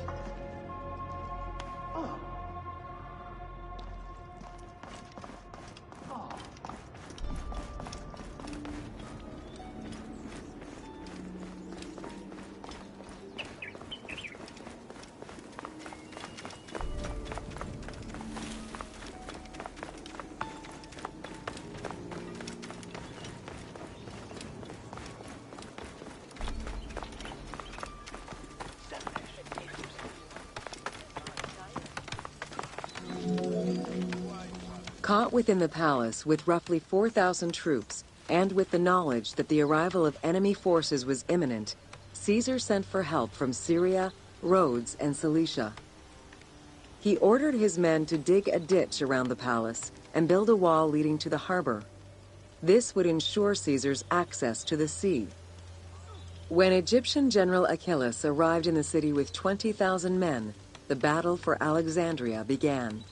Caught within the palace with roughly 4,000 troops, and with the knowledge that the arrival of enemy forces was imminent, Caesar sent for help from Syria, Rhodes, and Cilicia. He ordered his men to dig a ditch around the palace and build a wall leading to the harbor. This would ensure Caesar's access to the sea. When Egyptian General Achillas arrived in the city with 20,000 men, the battle for Alexandria began.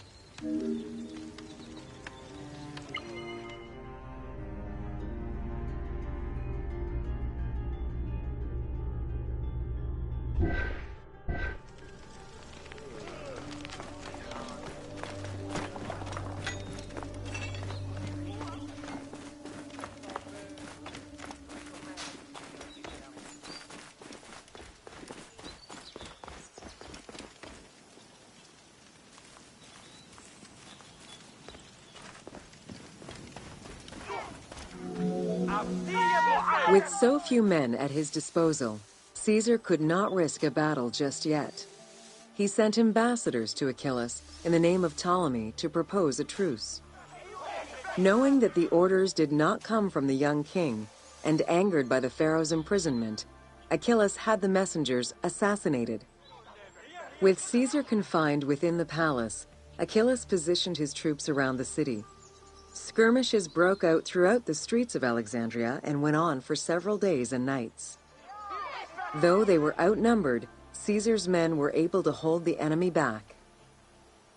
With so few men at his disposal, Caesar could not risk a battle just yet. He sent ambassadors to Achillas in the name of Ptolemy to propose a truce. Knowing that the orders did not come from the young king, and angered by the pharaoh's imprisonment, Achillas had the messengers assassinated. With Caesar confined within the palace, Achillas positioned his troops around the city. Skirmishes broke out throughout the streets of Alexandria and went on for several days and nights. Though they were outnumbered, Caesar's men were able to hold the enemy back.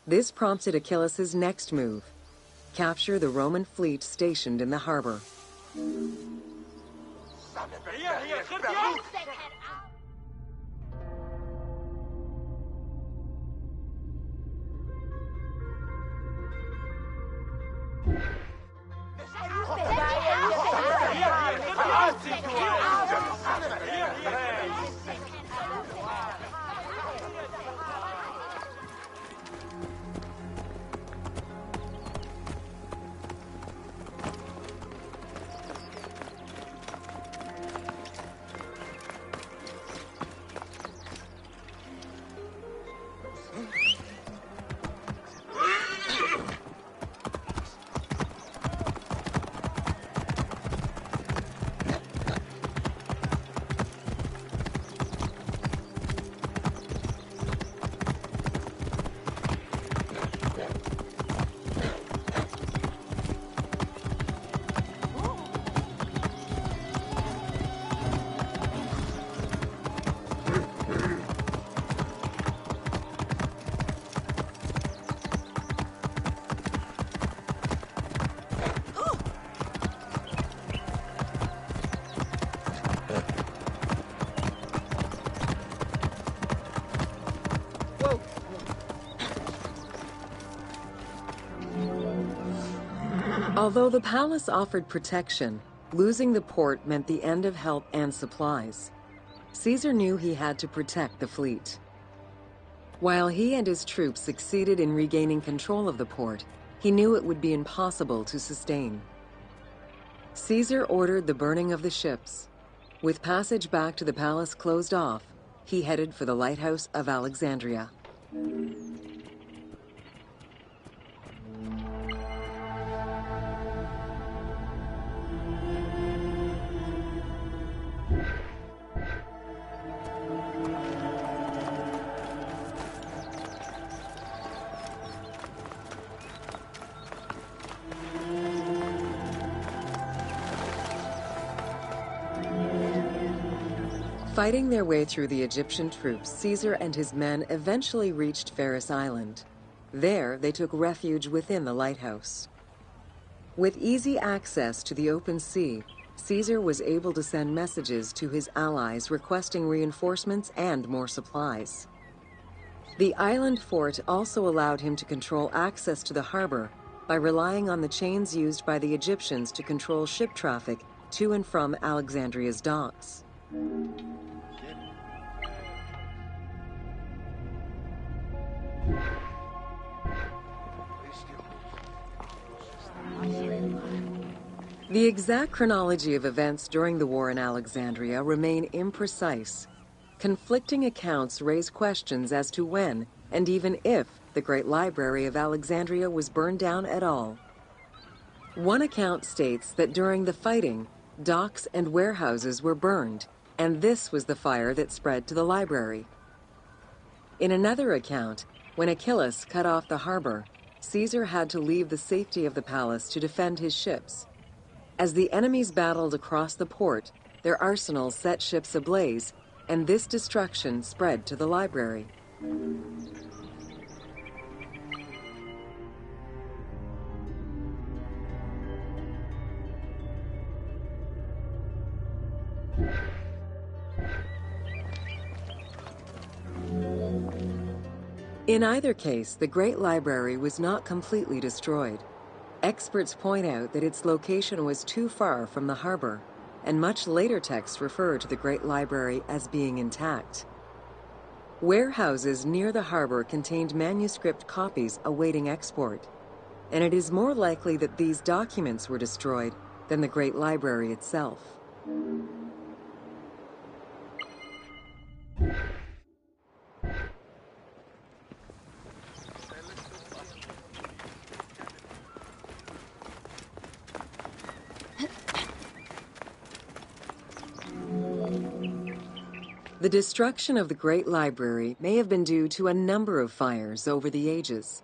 This prompted Achillas' next move: capture the Roman fleet stationed in the harbor. Although the palace offered protection, losing the port meant the end of help and supplies. Caesar knew he had to protect the fleet. While he and his troops succeeded in regaining control of the port, he knew it would be impossible to sustain. Caesar ordered the burning of the ships. With passage back to the palace closed off, he headed for the lighthouse of Alexandria. Fighting their way through the Egyptian troops, Caesar and his men eventually reached Pharis Island. There, they took refuge within the lighthouse. With easy access to the open sea, Caesar was able to send messages to his allies requesting reinforcements and more supplies. The island fort also allowed him to control access to the harbor by relying on the chains used by the Egyptians to control ship traffic to and from Alexandria's docks. The exact chronology of events during the war in Alexandria remain imprecise. Conflicting accounts raise questions as to when, and even if, the Great Library of Alexandria was burned down at all. One account states that during the fighting, docks and warehouses were burned, and this was the fire that spread to the library. In another account, when Achilles cut off the harbor, Caesar had to leave the safety of the palace to defend his ships. As the enemies battled across the port, their arsenals set ships ablaze, and this destruction spread to the library. In either case, the Great Library was not completely destroyed. Experts point out that its location was too far from the harbor, and much later texts refer to the Great Library as being intact. Warehouses near the harbor contained manuscript copies awaiting export, and it is more likely that these documents were destroyed than the Great Library itself. The destruction of the Great Library may have been due to a number of fires over the ages.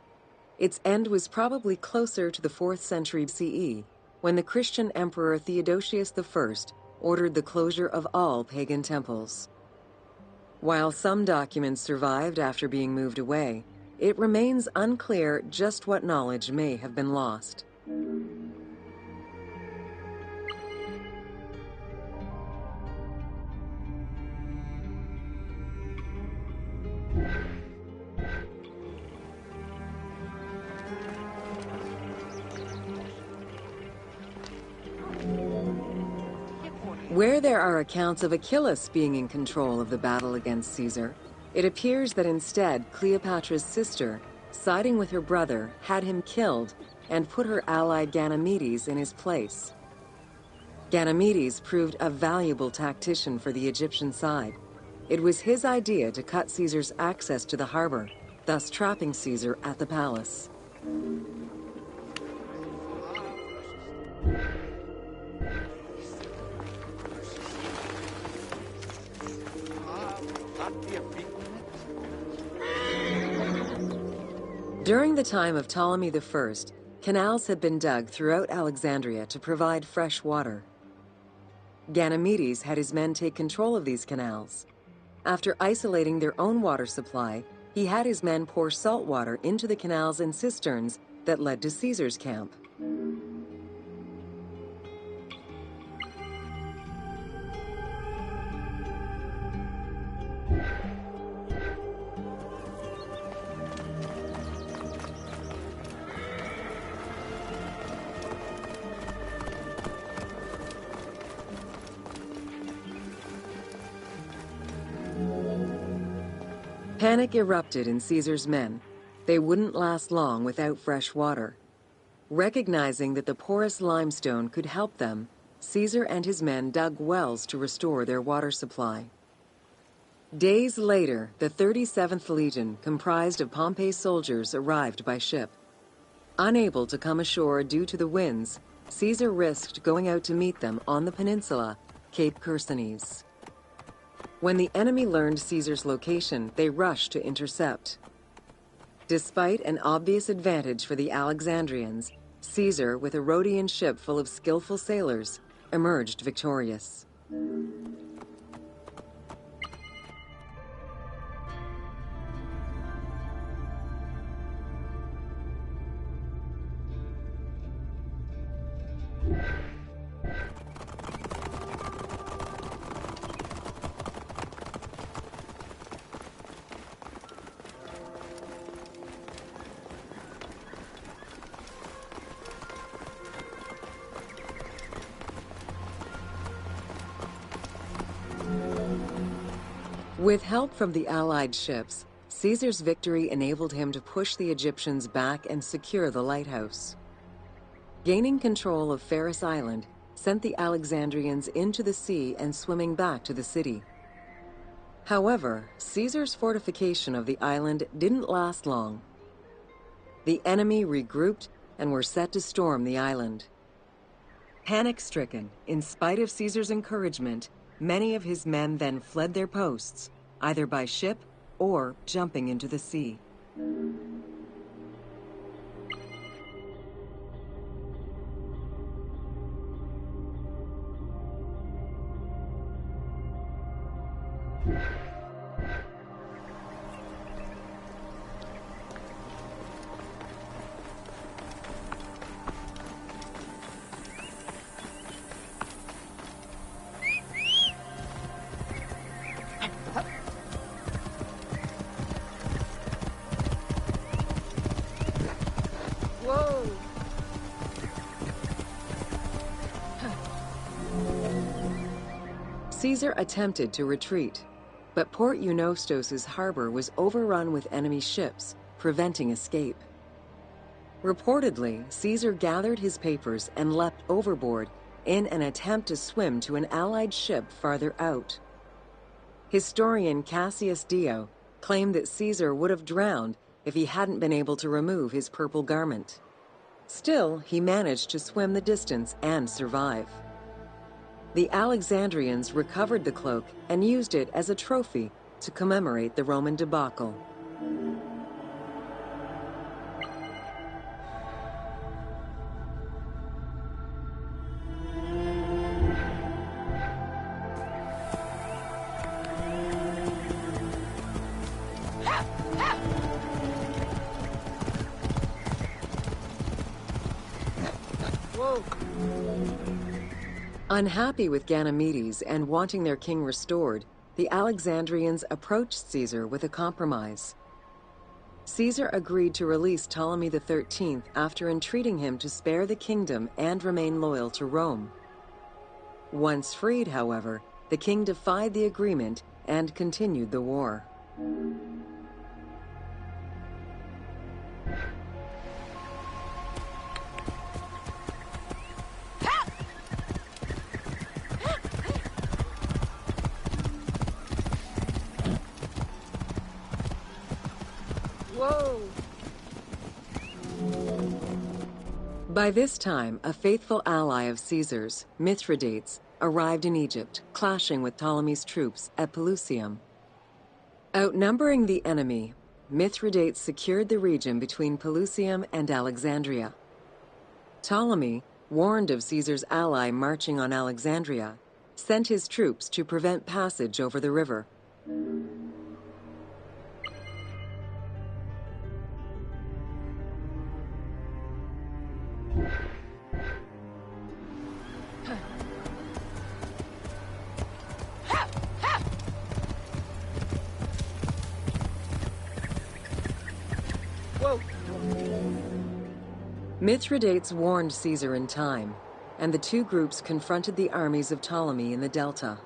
Its end was probably closer to the 4th century CE, when the Christian Emperor Theodosius I ordered the closure of all pagan temples. While some documents survived after being moved away, it remains unclear just what knowledge may have been lost. Where there are accounts of Achilles being in control of the battle against Caesar, it appears that instead Cleopatra's sister, siding with her brother, had him killed and put her ally Ganymedes in his place. Ganymedes proved a valuable tactician for the Egyptian side. It was his idea to cut Caesar's access to the harbor, thus trapping Caesar at the palace. During the time of Ptolemy I, canals had been dug throughout Alexandria to provide fresh water. Ganymedes had his men take control of these canals. After isolating their own water supply, he had his men pour salt water into the canals and cisterns that led to Caesar's camp. Panic erupted in Caesar's men. They wouldn't last long without fresh water. Recognizing that the porous limestone could help them, Caesar and his men dug wells to restore their water supply. Days later, the 37th Legion, comprised of Pompey's soldiers, arrived by ship. Unable to come ashore due to the winds, Caesar risked going out to meet them on the peninsula, Cape Chersonese. When the enemy learned Caesar's location, they rushed to intercept. Despite an obvious advantage for the Alexandrians, Caesar, with a Rhodian ship full of skillful sailors, emerged victorious. With help from the Allied ships, Caesar's victory enabled him to push the Egyptians back and secure the lighthouse. Gaining control of Pharos Island sent the Alexandrians into the sea and swimming back to the city. However, Caesar's fortification of the island didn't last long. The enemy regrouped and were set to storm the island. Panic-stricken, in spite of Caesar's encouragement, many of his men then fled their posts, either by ship or jumping into the sea. Caesar attempted to retreat, but Port Eunostos' harbor was overrun with enemy ships, preventing escape. Reportedly, Caesar gathered his papers and leapt overboard in an attempt to swim to an Allied ship farther out. Historian Cassius Dio claimed that Caesar would have drowned if he hadn't been able to remove his purple garment. Still, he managed to swim the distance and survive. The Alexandrians recovered the cloak and used it as a trophy to commemorate the Roman debacle. Unhappy with Ganymedes and wanting their king restored, the Alexandrians approached Caesar with a compromise. Caesar agreed to release Ptolemy XIII after entreating him to spare the kingdom and remain loyal to Rome. Once freed, however, the king defied the agreement and continued the war. By this time, a faithful ally of Caesar's, Mithridates, arrived in Egypt, clashing with Ptolemy's troops at Pelusium. Outnumbering the enemy, Mithridates secured the region between Pelusium and Alexandria. Ptolemy, warned of Caesar's ally marching on Alexandria, sent his troops to prevent passage over the river. Mithridates warned Caesar in time, and the two groups confronted the armies of Ptolemy in the Delta.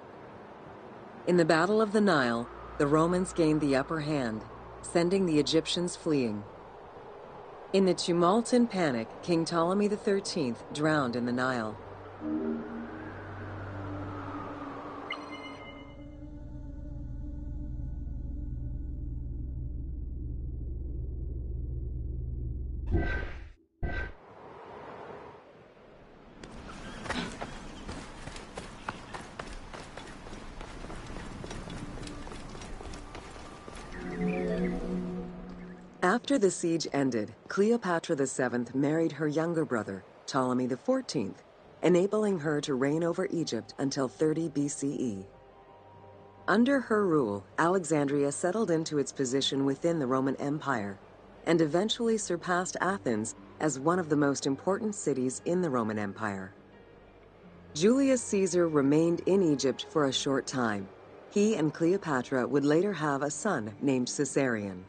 In the Battle of the Nile, the Romans gained the upper hand, sending the Egyptians fleeing. In the tumult and panic, King Ptolemy XIII drowned in the Nile. After the siege ended, Cleopatra VII married her younger brother, Ptolemy XIV, enabling her to reign over Egypt until 30 BCE. Under her rule, Alexandria settled into its position within the Roman Empire and eventually surpassed Athens as one of the most important cities in the Roman Empire. Julius Caesar remained in Egypt for a short time. He and Cleopatra would later have a son named Caesarion.